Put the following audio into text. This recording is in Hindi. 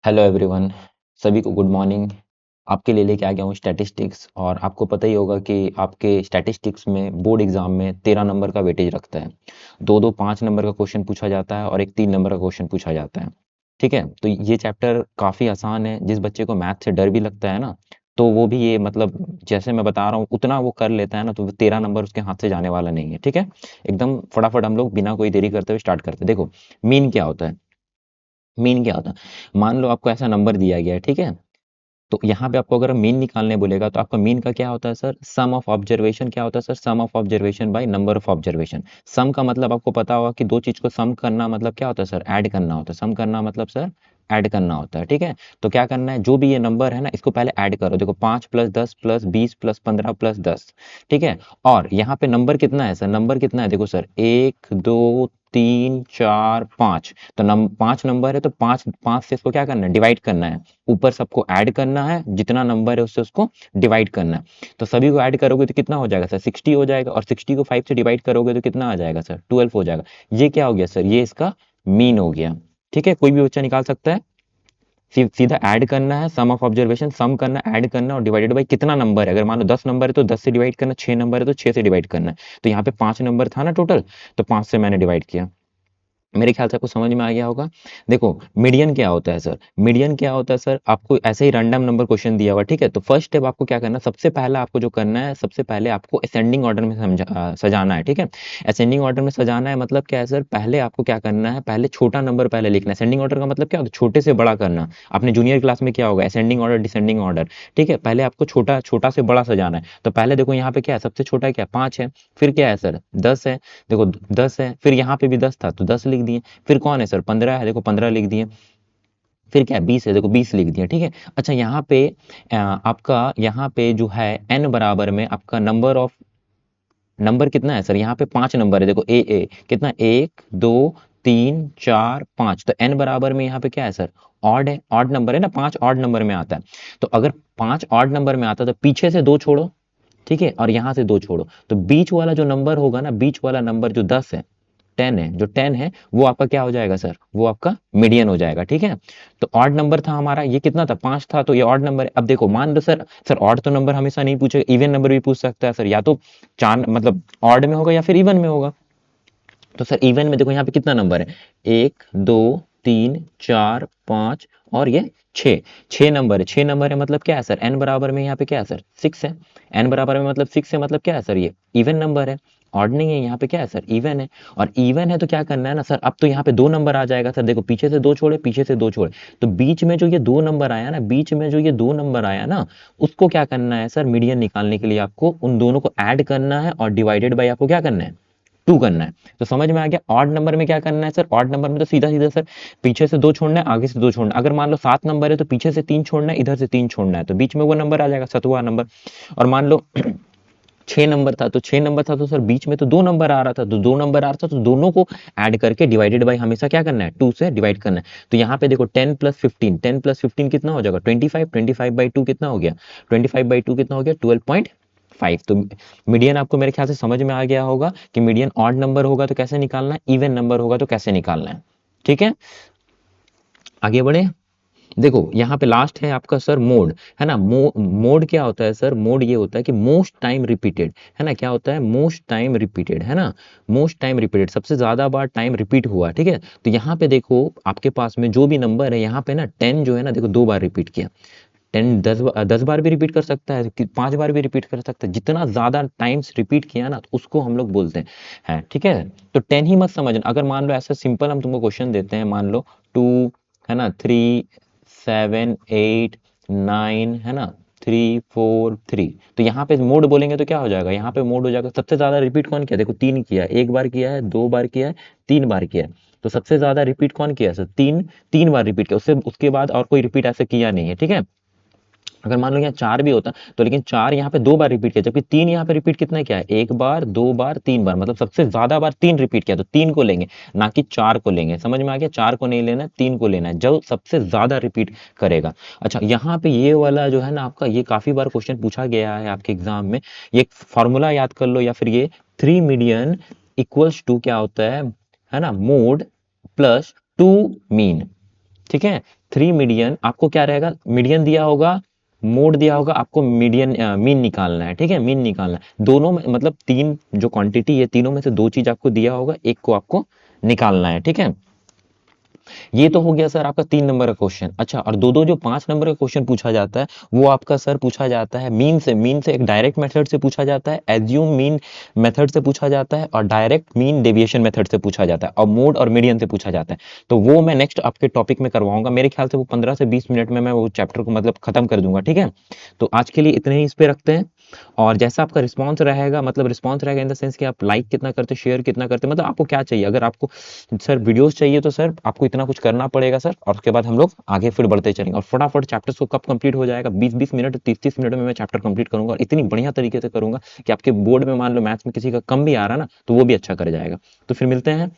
हेलो एवरीवन, सभी को गुड मॉर्निंग। आपके लिए लेके आ गया हूँ स्टैटिस्टिक्स। और आपको पता ही होगा कि आपके स्टैटिस्टिक्स में बोर्ड एग्जाम में 13 नंबर का वेटेज रखता है। दो दो 5 नंबर का क्वेश्चन पूछा जाता है और एक 3 नंबर का क्वेश्चन पूछा जाता है। ठीक है, तो ये चैप्टर काफ़ी आसान है। जिस बच्चे को मैथ से डर भी लगता है ना, तो वो भी ये मतलब जैसे मैं बता रहा हूँ उतना वो कर लेता है ना, तो 13 नंबर उसके हाथ से जाने वाला नहीं है। ठीक है, एकदम फटाफट हम लोग बिना कोई देरी करते हुए स्टार्ट करते हैं। देखो, मीन क्या होता है? मीन क्या होता है? मान लो आपको ऐसा नंबर दिया गया है, ठीक है? तो यहाँ पे आपको अगर मीन निकालने बोलेगा तो आपका मीन का क्या होता है सर? Sum of observation. क्या होता है sir? Sum of observation by number of observation. Sum का मतलब आपको पता होगा कि दो चीज को सम करना मतलब क्या होता है सर? ऐड करना होता है। सम करना मतलब सर ऐड करना होता है। ठीक है, तो क्या करना है, जो भी ये नंबर है ना इसको पहले ऐड करो। देखो 5 प्लस 10 प्लस 20 प्लस 15 प्लस 10। ठीक है, और यहाँ पे नंबर कितना है सर? नंबर कितना है? देखो सर, 1 2 3 4 5। तो 5 नंबर है, तो पांच पांच से इसको क्या करना है? डिवाइड करना है। ऊपर सबको ऐड करना है, जितना नंबर है उससे उसको डिवाइड करना है। तो सभी को ऐड करोगे तो कितना हो जाएगा सर? 60 हो जाएगा। और 60 को 5 से डिवाइड करोगे तो कितना आ जाएगा सर? 12 हो जाएगा। ये क्या हो गया सर? ये इसका मीन हो गया। ठीक है, कोई भी बच्चा निकाल सकता है। सीधा ऐड करना है, सम ऑफ ऑब्जर्वेशन, सम करना, ऐड करना और डिवाइडेड बाई कितना नंबर है। अगर मान लो 10 नंबर है तो 10 से डिवाइड करना, 6 नंबर है तो 6 से डिवाइड करना है। तो यहाँ पे 5 नंबर था ना टोटल, तो 5 से मैंने डिवाइड किया। मेरे ख्याल से आपको समझ में आ गया होगा। देखो, मीडियन क्या होता है सर? मीडियन क्या होता है सर? आपको ऐसे ही रैंडम नंबर क्वेश्चन दिया हुआ, ठीक है? तो फर्स्ट स्टेप आपको क्या करना है? सबसे पहला आपको जो करना है, सबसे पहले आपको असेंडिंग ऑर्डर में सजाना है। ठीक है, असेंडिंग ऑर्डर में सजाना है मतलब क्या है सर? पहले आपको क्या करना है? पहले छोटा नंबर पहले लिखना है। असेंडिंग ऑर्डर का मतलब क्या होता है? छोटे से बड़ा करना। आपने जूनियर क्लास में क्या होगा? Ascending order, descending order. ठीक है, पहले आपको छोटा छोटा से बड़ा सजाना है। तो पहले देखो यहाँ पे क्या है? सबसे छोटा क्या है? 5 है। फिर क्या है सर? 10 है। देखो 10 है, फिर यहाँ पे भी 10 था तो 10 लिख दिए। फिर कौन है सर? 15 है, देखो 15 लिख दिए। फिर क्या है? 20 है, देखो 20 लिख दिए। ठीक है, अच्छा यहाँ पे आपका यहाँ पे जो है n बराबर में आपका नंबर कितना है सर? यहाँ पे 5 नंबर है। देखो ए कितना? 1 2 3 4 5। तो n बराबर में यहाँ पे क्या है सर? ऑड है। ऑड नंबर है ना, 5 ऑड नंबर में आता है। तो अगर 5 ऑड नंबर में आता है तो पीछे से 2 छोड़ो। ठीक है, और यहाँ से 2 छोड़ो, तो बीच वाला जो नंबर होगा ना, बीच वाला नंबर जो 10 है, 10 है, जो 10 है वो आपका क्या हो जाएगा सर? वो आपका मीडियन हो जाएगा। ठीक है, तो ऑड नंबर था हमारा, ये कितना था? 5 था, तो ये ऑड नंबर है। अब देखो, मान लो सर, ऑड तो नंबर हमेशा नहीं पूछेगा, इवन नंबर भी पूछ सकता है सर। या तो चार मतलब ऑड में होगा या फिर इवन में होगा। तो सर इवन में देखो यहाँ पे कितना नंबर है? 1 2 3 4 5 और ये 6। 6 नंबर है। 6 नंबर है मतलब क्या है सर? एन बराबर में यहाँ पे क्या है सर? 6 है। एन बराबर में मतलब 6 है, मतलब क्या है सर? ये इवन नंबर है। ऑड नहीं है, यहाँ पे क्या है सर? इवन है। और इवन है तो क्या करना है ना सर? अब तो यहाँ पे 2 नंबर आ जाएगा सर। देखो, पीछे से 2 छोड़े, पीछे से 2 छोड़े, तो बीच में जो ये 2 नंबर आया ना, बीच में जो ये 2 नंबर आया ना, उसको क्या करना है सर? मीडियन निकालने के लिए आपको उन दोनों को ऐड करना है और डिवाइडेड बाई आपको क्या करना है? 2 करना है। तो समझ में आ गया? ऑड नंबर में क्या करना है सर? ऑड नंबर में तो सीधा सीधा सर पीछे से 2 छोड़ना है, आगे से 2 छोड़ना है। अगर मान लो 7 नंबर है तो पीछे से 3 छोड़ना है, इधर से 3 छोड़ना है, तो बीच में वो नंबर आ जाएगा, 7वां नंबर। और मान लो 6 नंबर था, तो 6 नंबर था तो सर बीच में तो 2 नंबर आ रहा था, तो 2 नंबर आ रहा था, तो दोनों को ऐड करके डिवाइडेड बाई हमेशा क्या करना है? 2 से डिवाइड करना है। तो यहाँ पे देखो 10 प्लस 15, 10 प्लस 15 कितना हो जाएगा? 25। 25 बाई 2 कितना हो गया? 25 बाई 2 कितना हो गया? 12.5। तो मीडियन आपको मेरे ख्याल से समझ में आ गया होगा कि मीडियन ऑड नंबर होगा तो कैसे निकालना है, इवन नंबर होगा तो कैसे निकालना है। ठीक है, आगे बढ़े। देखो यहाँ पे लास्ट है आपका सर मोड, है ना? मोड क्या होता है सर? मोड ये होता है कि मोस्ट टाइम रिपीटेड, है ना? क्या होता है? मोस्ट टाइम रिपीटेड, है ना? मोस्ट टाइम रिपीटेड, सबसे ज्यादा बार टाइम रिपीट हुआ। ठीक है, तो यहाँ पे देखो आपके पास में जो भी नंबर है, यहाँ पे ना 10 जो है ना, देखो 2 बार रिपीट किया। 10 10 बार भी रिपीट कर सकता है, 5 बार भी रिपीट कर सकता है। जितना ज्यादा टाइम्स रिपीट किया ना, तो उसको हम लोग बोलते हैं। ठीक है, तो 10 ही मत समझना। अगर मान लो ऐसा सिंपल हम तुमको क्वेश्चन देते हैं, मान लो 2, है ना, 3 7 8 9, है ना, 3 4 3, तो यहाँ पे मोड बोलेंगे तो क्या हो जाएगा? यहाँ पे मोड हो जाएगा सबसे ज्यादा रिपीट कौन किया? देखो 3 किया है, 1 बार किया है, 2 बार किया है, 3 बार किया है। तो सबसे ज्यादा रिपीट कौन किया है सर? 3। 3 बार रिपीट किया, उससे उसके बाद और कोई रिपीट ऐसे किया नहीं है। ठीक है, अगर मान लो यहाँ 4 भी होता तो, लेकिन 4 यहाँ पे 2 बार रिपीट किया, जबकि 3 यहाँ पे रिपीट कितना किया है? 1 बार, 2 बार, 3 बार, मतलब सबसे ज्यादा बार 3 रिपीट किया, तो 3 को लेंगे, ना कि 4 को लेंगे। समझ में आ गया? 4 को नहीं लेना, 3 को लेना है, जो सबसे ज्यादा रिपीट करेगा। अच्छा, यहाँ पे ये वाला जो है ना आपका, ये काफी बार क्वेश्चन पूछा गया है आपके एग्जाम में। ये फॉर्मूला याद कर लो, या फिर ये 3 मीडियन इक्वल्स टू क्या होता है ना? Mode plus 2 mean. ठीक है। 3 मीडियन आपको क्या रहेगा, मीडियन दिया होगा, मोड दिया होगा, आपको मीडियन मीन निकालना है। ठीक है, मीन निकालना है दोनों में, मतलब तीन जो क्वांटिटी है तीनों में से दो चीज आपको दिया होगा, एक को आपको निकालना है। ठीक है, ये तो हो गया सर आपका 3 नंबर का क्वेश्चन। अच्छा, और दो दो जो 5 नंबर का क्वेश्चन पूछा जाता है वो आपका सर पूछा जाता है मीन से। मीन से एक डायरेक्ट मेथड से पूछा जाता है, एज्यूम मीन मेथड से पूछा जाता है, और डायरेक्ट मीन डेविएशन मेथड से पूछा जाता है, और मोड और मीडियन से पूछा जाता है। तो वो मैं नेक्स्ट आपके टॉपिक में करवाऊंगा। मेरे ख्याल से वो 15 से 20 मिनट में मैं वो चैप्टर को मतलब खत्म कर दूंगा। ठीक है, तो आज के लिए इतने ही इस पे रखते हैं। और जैसा आपका रिस्पॉन्स रहेगा, मतलब रिस्पॉन्स रहेगा इन द सेंस कि आप लाइक कितना करते, शेयर कितना करते, मतलब आपको क्या चाहिए। अगर आपको सर वीडियोस चाहिए तो सर आपको इतना कुछ करना पड़ेगा सर, और उसके बाद हम लोग आगे फिर बढ़ते चलेंगे। और फटाफट चैप्टर्स को कब कंप्लीट हो जाएगा, 20-20 मिनट 30-30 मिनट में मैं चैप्टर कंप्लीट करूंगा, और इतनी बढ़िया तरीके से करूंगा कि आपके बोर्ड में मान लो मैथ्स में किसी का कम भी आ रहा ना तो वो भी अच्छा कर जाएगा। तो फिर मिलते हैं